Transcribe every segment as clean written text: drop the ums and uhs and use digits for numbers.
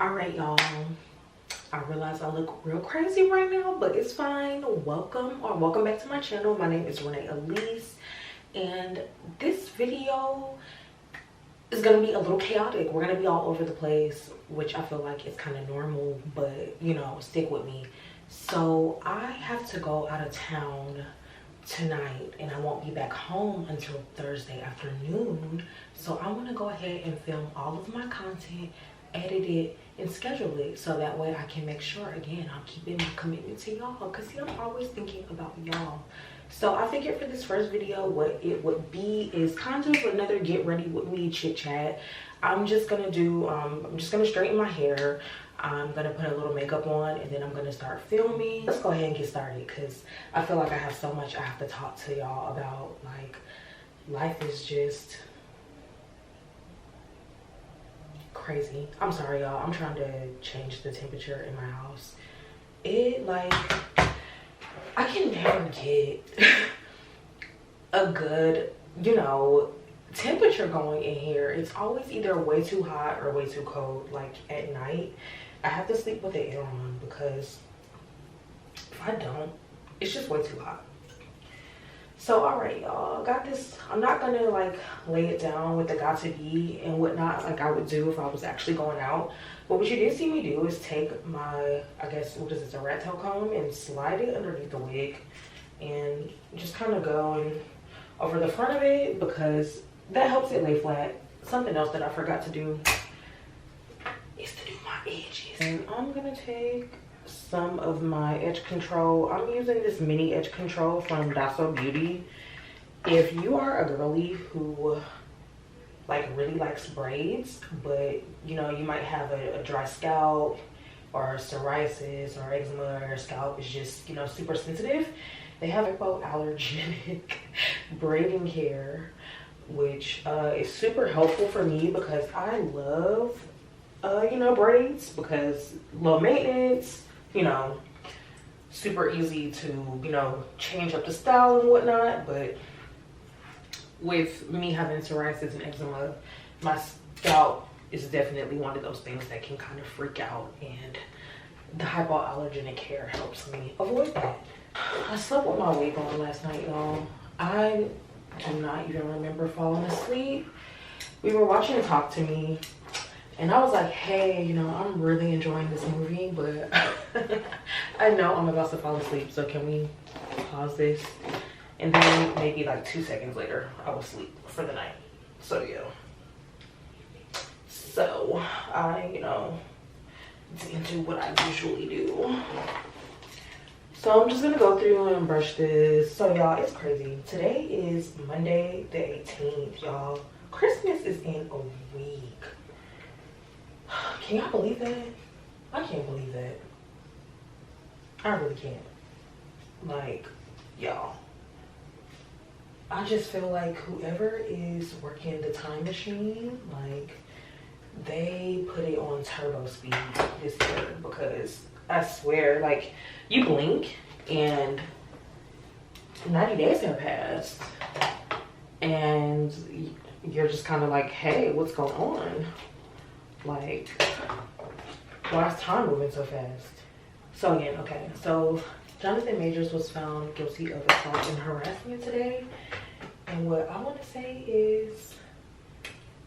All right, y'all. I realize I look real crazy right now, but it's fine. Welcome back to my channel. My name is Renee Elise, and this video is gonna be a little chaotic. We're gonna be all over the place, which I feel like is kind of normal, but you know, stick with me. So I have to go out of town tonight, and I won't be back home until Thursday afternoon. So I want to go ahead and film all of my content, edit it, and schedule it so that way I can make sure, again, I'm keeping my commitment to y'all, because see, I'm always thinking about y'all. So I figured for this first video, what it would be is kind of another get ready with me chit chat. I'm just gonna straighten my hair. I'm gonna put a little makeup on, and then I'm gonna start filming. Let's go ahead and get started, because I feel like I have so much I have to talk to y'all about. Like, life is just crazy. I'm sorry, y'all. I'm trying to change the temperature in my house. I can never get a good, temperature going in here. It's always either way too hot or way too cold. Like at night, I have to sleep with the air on, because if I don't, it's just way too hot. So all right, y'all, got this. I'm not gonna like lay it down with the got to be and whatnot like I would do if I was actually going out. But what you did see me do is take my, I guess, what is this, a rat tail comb, and slide it underneath the wig and just kind of go over the front of it, because that helps it lay flat. Something else that I forgot to do is to do my edges. And I'm gonna take some of my edge control. I'm using this mini edge control from Dasso Beauty. If you are a girly who like really likes braids, but you might have a dry scalp or psoriasis or eczema, or your scalp is just super sensitive, they have hypoallergenic braiding hair, which is super helpful for me, because I love braids, because low maintenance, super easy to change up the style and whatnot. But with me having psoriasis and eczema, my scalp is definitely one of those things that can kind of freak out, and the hypoallergenic hair helps me avoid that. I slept with my wig on last night, y'all. I do not even remember falling asleep. We were watching Talk to Me, and I was like, hey, I'm really enjoying this movie, but I know I'm about to fall asleep, so can we pause this? And then maybe like 2 seconds later, I will sleep for the night. So yeah. So I, didn't do what I usually do. So I'm just gonna go through and brush this. So y'all, it's crazy. Today is Monday the 18th, y'all. Christmas is in a week. Can y'all believe that? I can't believe that. I really can't. Like, y'all, I just feel like whoever is working the time machine, like, they put it on turbo speed this year, because I swear, like, you blink and 90 days have passed, and you're just kind of like, hey, what's going on? Like, why is time moving so fast? So again, okay, so Johnathan Majors was found guilty of assault and harassment today. And what I want to say is,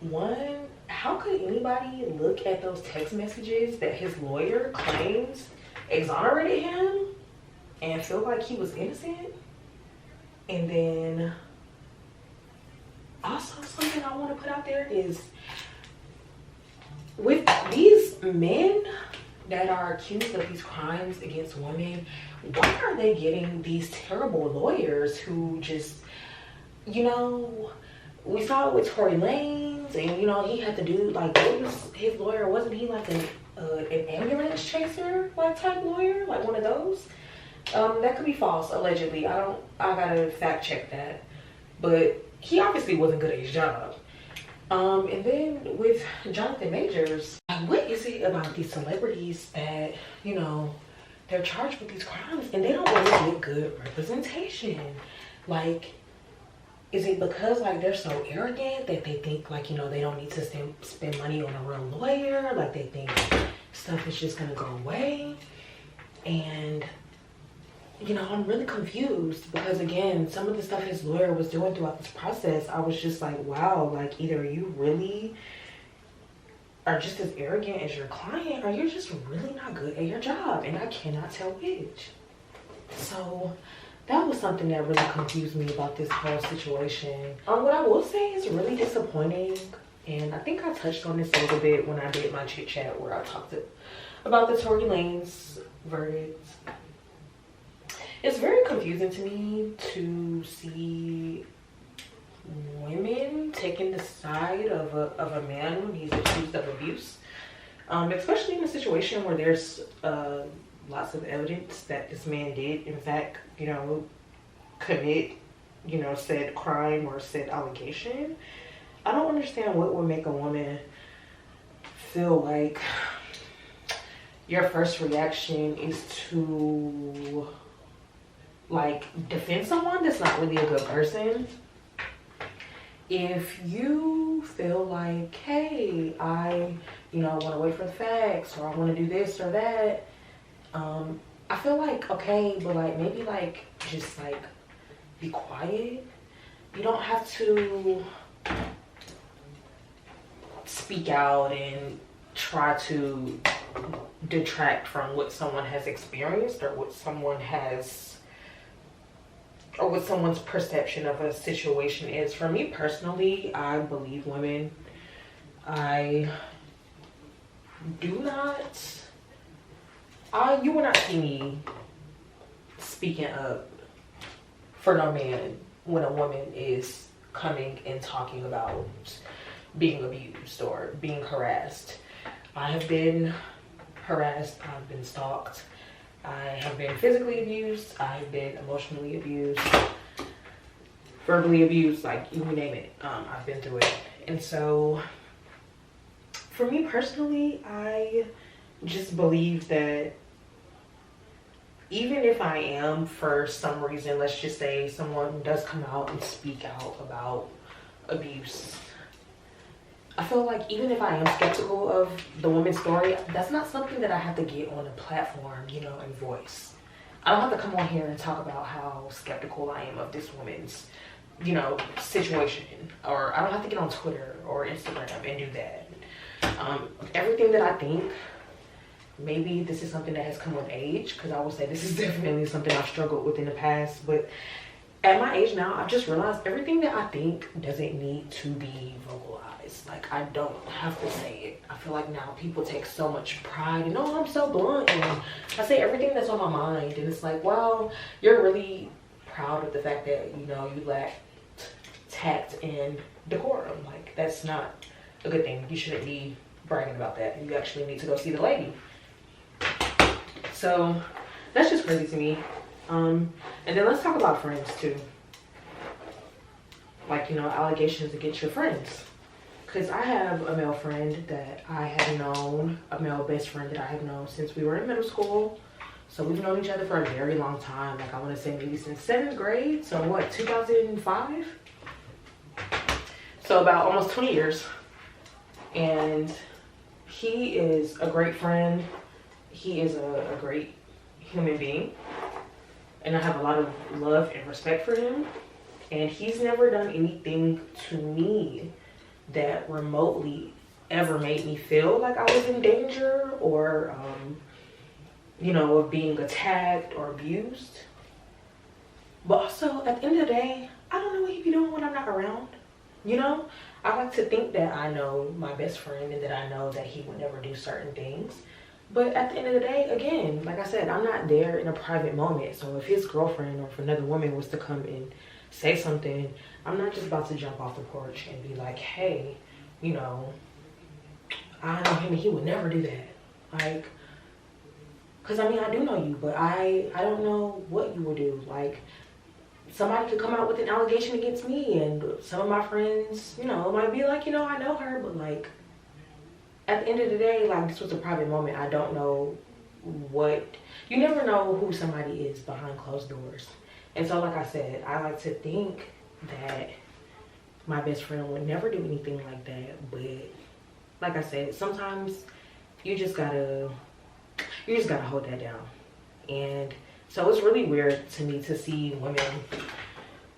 one, how could anybody look at those text messages that his lawyer claims exonerated him and feel like he was innocent? And then also, something I want to put out there is, with these men that are accused of these crimes against women, why are they getting these terrible lawyers who just, we saw it with Tory Lanez, and he had to do, like, what was his lawyer? Wasn't he like an ambulance chaser like type lawyer, like one of those? That could be false, allegedly. I gotta fact check that, but he obviously wasn't good at his job. And then with Johnathan Majors, what is it about these celebrities that, they're charged with these crimes and they don't really get good representation? Like, is it because, like, they're so arrogant that they think, like, they don't need to spend money on a real lawyer? Like, they think stuff is just gonna go away. And you know, I'm really confused because again, some of the stuff his lawyer was doing throughout this process, I was just like, wow, like either you really are just as arrogant as your client or you're just really not good at your job, and I cannot tell which. So that was something that really confused me about this whole situation. What I will say is really disappointing, and I think I touched on this a little bit when I did my chit chat where I talked about the Tory Lanez verdict. It's very confusing to me to see women taking the side of a man when he's accused of abuse, especially in a situation where there's lots of evidence that this man did in fact, you know, commit, you know, said crime or said allegation. I don't understand what would make a woman feel like your first reaction is to like defend someone that's not really a good person. If you feel like, hey, I, you know, want to wait for the facts, or I want to do this or that, I feel like, okay, but like maybe like just like be quiet. You don't have to speak out and try to detract from what someone has experienced or what someone has, or what someone's perception of a situation is. For me personally, I believe women. I do not, you will not see me speaking up for no man when a woman is coming and talking about being abused or being harassed. I have been harassed, I've been stalked, I have been physically abused, I have been emotionally abused, verbally abused, like you name it. I've been through it. And so for me personally, I just believe that even if I am, for some reason, let's just say someone does come out and speak out about abuse, I feel like even if I am skeptical of the woman's story, that's not something that I have to get on a platform, you know, and voice. I don't have to come on here and talk about how skeptical I am of this woman's, you know, situation. Or I don't have to get on Twitter or Instagram and do that. Everything that I think, maybe this is something that has come with age, because I will say this is definitely something I've struggled with in the past, but at my age now, I've just realized everything that I think doesn't need to be vocalized. Like, I don't have to say it. I feel like now people take so much pride and, oh, I'm so blunt, and I say everything that's on my mind, and it's like, well, you're really proud of the fact that, you know, you lack tact and decorum. Like, that's not a good thing. You shouldn't be bragging about that. You actually need to go see the lady. So that's just crazy to me. And then let's talk about friends too. Like, you know, allegations against your friends. Because I have a male friend that I have known, a male best friend that I have known since we were in middle school. So we've known each other for a very long time. Like, I want to say maybe since 7th grade. So what, 2005? So about almost 20 years. And he is a great friend. He is a great human being. And I have a lot of love and respect for him. And he's never done anything to me that remotely ever made me feel like I was in danger or, you know, of being attacked or abused. But also, at the end of the day, I don't know what he'd be doing when I'm not around. You know, I like to think that I know my best friend and that I know that he would never do certain things. But at the end of the day, again, like I said, I'm not there in a private moment. So if his girlfriend or if another woman was to come and say something, I'm not just about to jump off the porch and be like, hey, you know, I know him and he would never do that. Like, because I mean, I do know you, but I don't know what you would do. Like, somebody could come out with an allegation against me, and some of my friends, you know, might be like, you know, I know her, but like, at the end of the day, like, this was a private moment. I don't know what, you never know who somebody is behind closed doors. And so, like I said, I like to think that my best friend would never do anything like that. But like I said, sometimes you just gotta hold that down. And so it's really weird to me to see women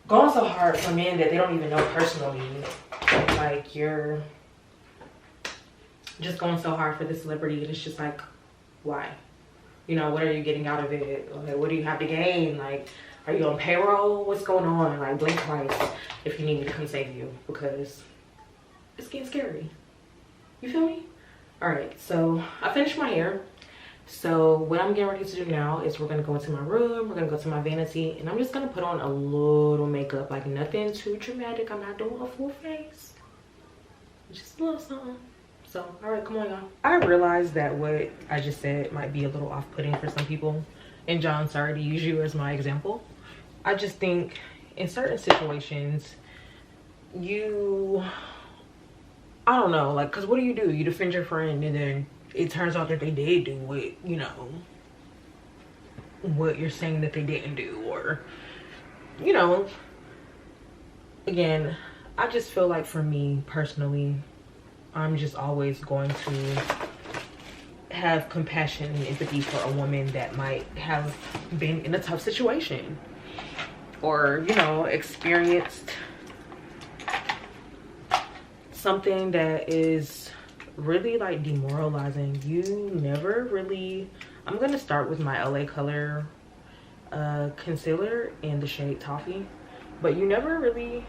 going so hard for men that they don't even know personally. Like, you're just going so hard for the celebrity, and it's just like, why? You know, what are you getting out of it? Like, what do you have to gain? Like, are you on payroll? What's going on? Like, blink twice if you need me to come save you, because it's getting scary. You feel me? All right, so I finished my hair. So what I'm getting ready to do now is we're gonna go into my room, we're gonna go to my vanity, and I'm just gonna put on a little makeup, like nothing too dramatic. I'm not doing a full face, just a little something. So, all right, come on, y'all. I realized that what I just said might be a little off-putting for some people. And John, sorry to use you as my example. I just think in certain situations, I don't know, like, cause what do? You defend your friend, and then it turns out that they did do what, you know, what you're saying that they didn't do, or, you know, again, I just feel like for me personally, I'm just always going to have compassion and empathy for a woman that might have been in a tough situation, or, you know, experienced something that is really like demoralizing. You never really, I'm gonna start with my LA Color concealer in the shade Toffee, but you never really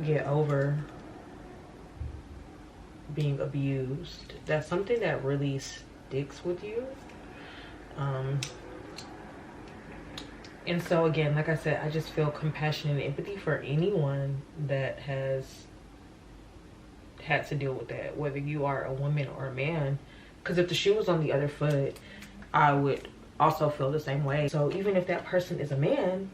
get over being abused. That's something that really sticks with you. And so again, like I said, I just feel compassion and empathy for anyone that has had to deal with that, whether you are a woman or a man. Because if the shoe was on the other foot, I would also feel the same way. So even if that person is a man,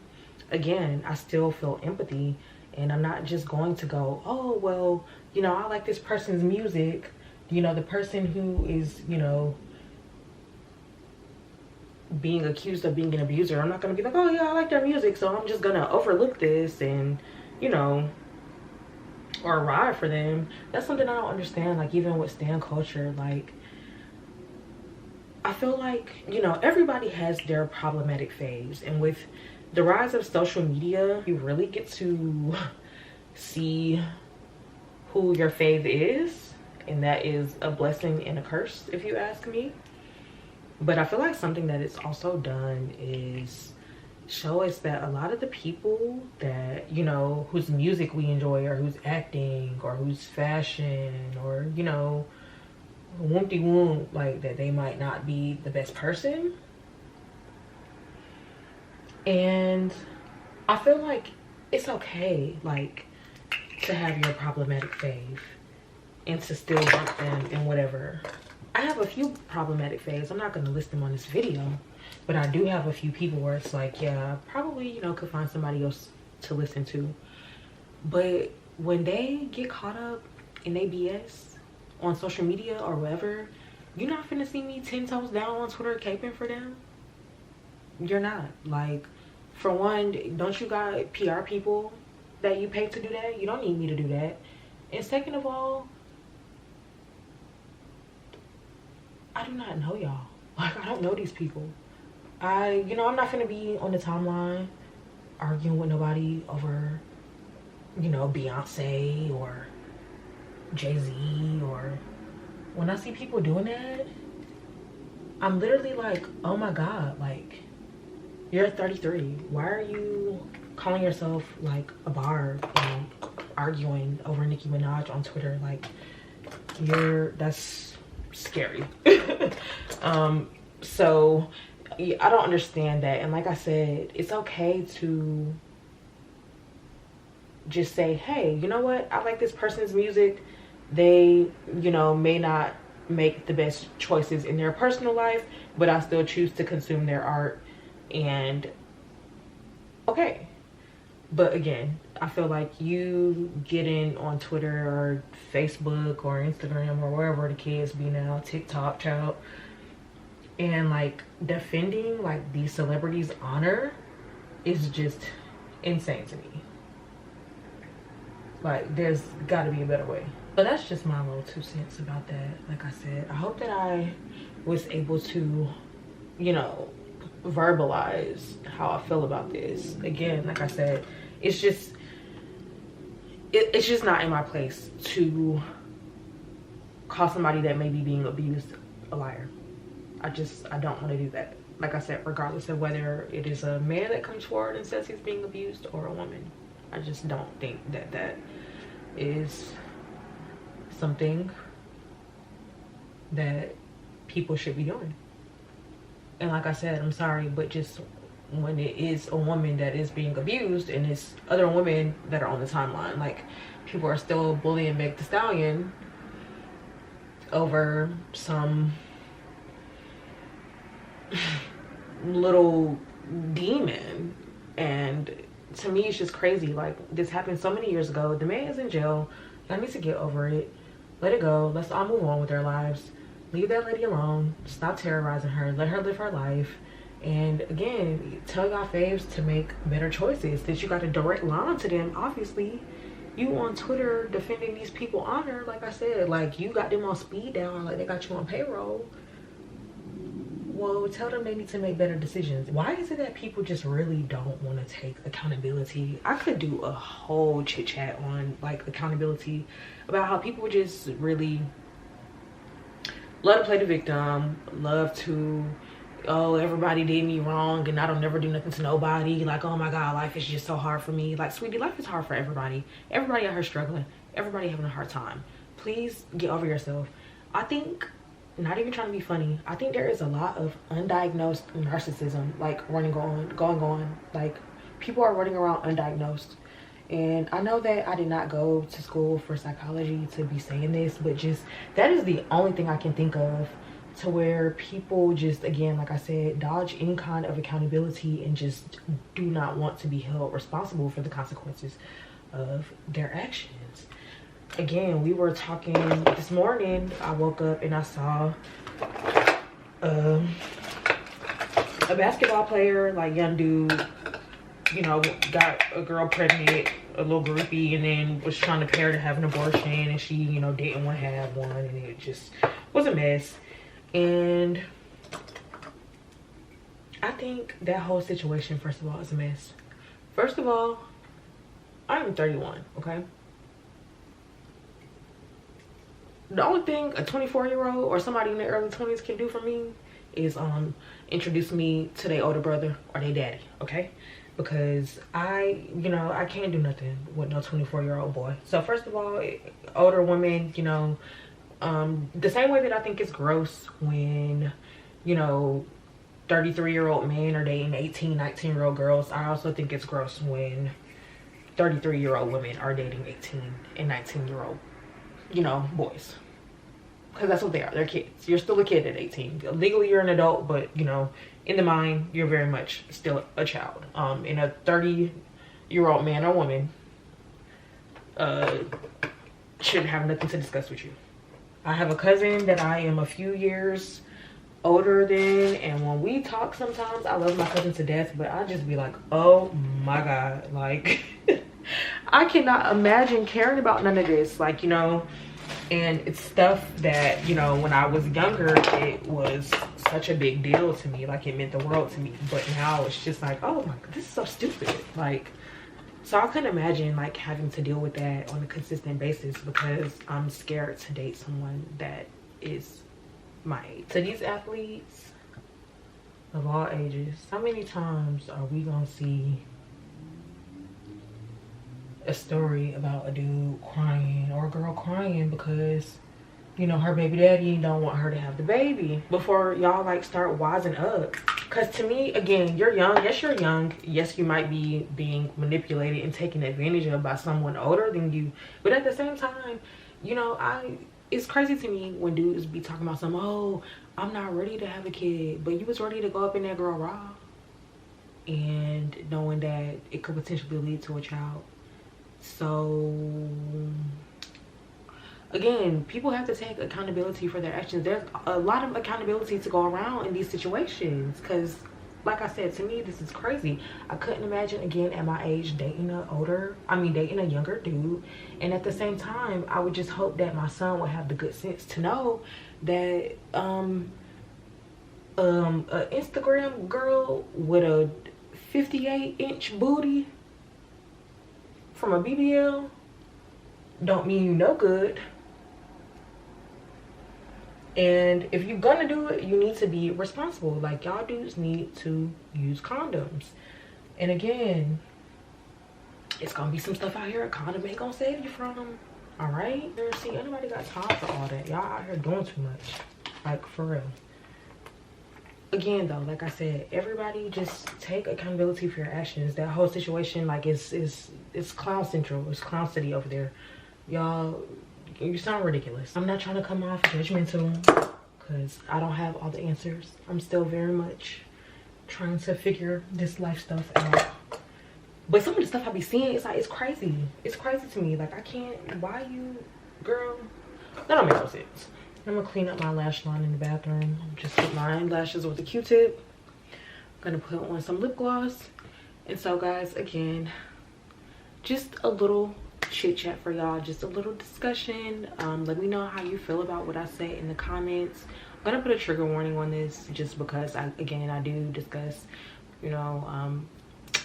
again, I still feel empathy, and I'm not just going to go, oh, well, you know, I like this person's music. You know, the person who is, you know, being accused of being an abuser, I'm not going to be like, oh yeah, I like their music, so I'm just going to overlook this and, you know, or ride for them. That's something I don't understand. Like, even with stan culture, like, I feel like, you know, everybody has their problematic phase, and with the rise of social media, you really get to see who your fave is, and that is a blessing and a curse, if you ask me. But I feel like something that it's also done is show us that a lot of the people that, you know, whose music we enjoy, or whose acting, or whose fashion, or, you know, whoop-de-whoop, like, that they might not be the best person. And I feel like it's okay, like, to have your problematic fave and to still bump them and whatever. I have a few problematic faves. I'm not going to list them on this video, but I do have a few people where it's like, yeah, probably, you know, could find somebody else to listen to. But when they get caught up in they BS on social media or whatever, you're not finna see me 10 toes down on Twitter caping for them. You're not. Like, for one, don't you got PR people that you pay to do that? You don't need me to do that. And second of all, I do not know y'all. Like, I don't know these people. You know, I'm not gonna be on the timeline arguing with nobody over, you know, Beyonce or Jay-Z. Or when I see people doing that, I'm literally like, oh my God, like, you're 33. Why are you calling yourself like a barb and arguing over Nicki Minaj on Twitter? Like, that's scary. So I don't understand that. And like I said, it's okay to just say, hey, you know what, I like this person's music. They, you know, may not make the best choices in their personal life, but I still choose to consume their art. And okay. But again, I feel like you getting on Twitter or Facebook or Instagram or wherever the kids be now, TikTok, child, and like defending like these celebrities' honor is just insane to me. Like, there's got to be a better way. But that's just my little 2 cents about that. Like I said, I hope that I was able to, you know, verbalize how I feel about this. Again, like I said, it's just not in my place to call somebody that may be being abused a liar. I don't want to do that. Like I said, regardless of whether it is a man that comes forward and says he's being abused or a woman, I just don't think that that is something that people should be doing. And like I said, I'm sorry, but just when it is a woman that is being abused and it's other women that are on the timeline, like, people are still bullying Meg Thee Stallion over some little demon. And to me, it's just crazy. Like, this happened so many years ago. The man is in jail. Y'all need to get over it. Let it go. Let's all move on with our lives. Leave that lady alone. Stop terrorizing her. Let her live her life. And again, tell y'all faves to make better choices. That you got a direct line to them. Obviously, you on Twitter defending these people honor. Like I said, like, you got them on speed dial. Like, they got you on payroll. Well, tell them they need to make better decisions. Why is it that people just really don't want to take accountability? I could do a whole chit chat on, like, accountability, about how people just really love to play the victim, love to, oh, everybody did me wrong and I don't never do nothing to nobody. Like, oh my God, life is just so hard for me. Like, sweetie, life is hard for everybody. Everybody out here struggling. Everybody having a hard time. Please get over yourself. I think, not even trying to be funny, I think there is a lot of undiagnosed narcissism, like, going on. Like, people are running around undiagnosed. And I know that I did not go to school for psychology to be saying this, but just, that is the only thing I can think of to where people just, again, like I said, dodge any kind of accountability and just do not want to be held responsible for the consequences of their actions. Again, we were talking this morning. I woke up and I saw a basketball player, like, young dude, you know, got a girl pregnant, a little groupie, and then was trying to pay her to have an abortion, and she, you know, didn't want to have one, and it just was a mess. And I think that whole situation, first of all, is a mess. First of all, I'm 31, okay? The only thing a 24-year-old or somebody in their early 20s can do for me is introduce me to their older brother or their daddy, okay? Because I can't do nothing with no 24-year-old boy. So first of all, older women, you know, the same way that I think it's gross when, you know, 33-year-old men are dating 18, 19-year-old girls, I also think it's gross when 33-year-old women are dating 18 and 19-year-old, you know, boys. Because that's what they are. They're kids. You're still a kid at 18. Legally, you're an adult, but, you know, in the mind, you're very much still a child. And a 30-year-old man or woman shouldn't have nothing to discuss with you. I have a cousin that I am a few years older than, and when we talk sometimes, I love my cousin to death, but I just be like, oh my God, like, I cannot imagine caring about none of this, like, you know. And it's stuff that, you know, when I was younger, it was such a big deal to me. Like, it meant the world to me. But now it's just like, oh my God, this is so stupid. Like, so I couldn't imagine, like, having to deal with that on a consistent basis because I'm scared to date someone that is my age. To these athletes of all ages, how many times are we gonna see a story about a dude crying or a girl crying because, you know, her baby daddy don't want her to have the baby, before y'all, like, start wising up? Because to me, again, you're young. Yes, you're young. Yes, you might be being manipulated and taken advantage of by someone older than you, but at the same time, you know, it's crazy to me when dudes be talking about some, oh, I'm not ready to have a kid, but you was ready to go up in that girl raw, and knowing that it could potentially lead to a child. So again, people have to take accountability for their actions. There's a lot of accountability to go around in these situations, because like I said, to me, this is crazy. I couldn't imagine, again, at my age, dating a younger dude. And at the same time, I would just hope that my son would have the good sense to know that an Instagram girl with a 58-inch booty from a BBL don't mean you no good. And if you're gonna do it, you need to be responsible. Like, y'all dudes need to use condoms. And again, it's gonna be some stuff out here a condom ain't gonna save you from. All right? See, anybody got time for all that? Y'all out here doing too much. Like, for real. Again, though, like I said, everybody just take accountability for your actions. That whole situation, like, it's clown central. It's clown city over there. Y'all, you sound ridiculous. I'm not trying to come off judgmental because I don't have all the answers. I'm still very much trying to figure this life stuff out. But some of the stuff I be seeing, it's like, it's crazy. It's crazy to me. Like, I can't, why you, girl? That don't make no sense. I'm gonna clean up my lash line in the bathroom. Just put my lashes with a Q-tip. Gonna put on some lip gloss. And so, guys, again, just a little chit chat for y'all, just a little discussion. Let me know how you feel about what I say in the comments. I'm gonna put a trigger warning on this just because I do discuss, you know,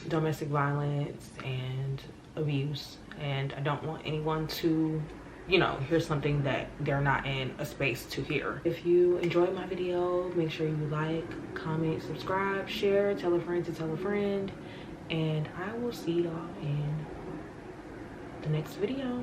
domestic violence and abuse, and I don't want anyone to, you know, hear something that they're not in a space to hear. If you enjoyed my video, make sure you like, comment, subscribe, share, tell a friend to tell a friend, and I will see y'all in the next video.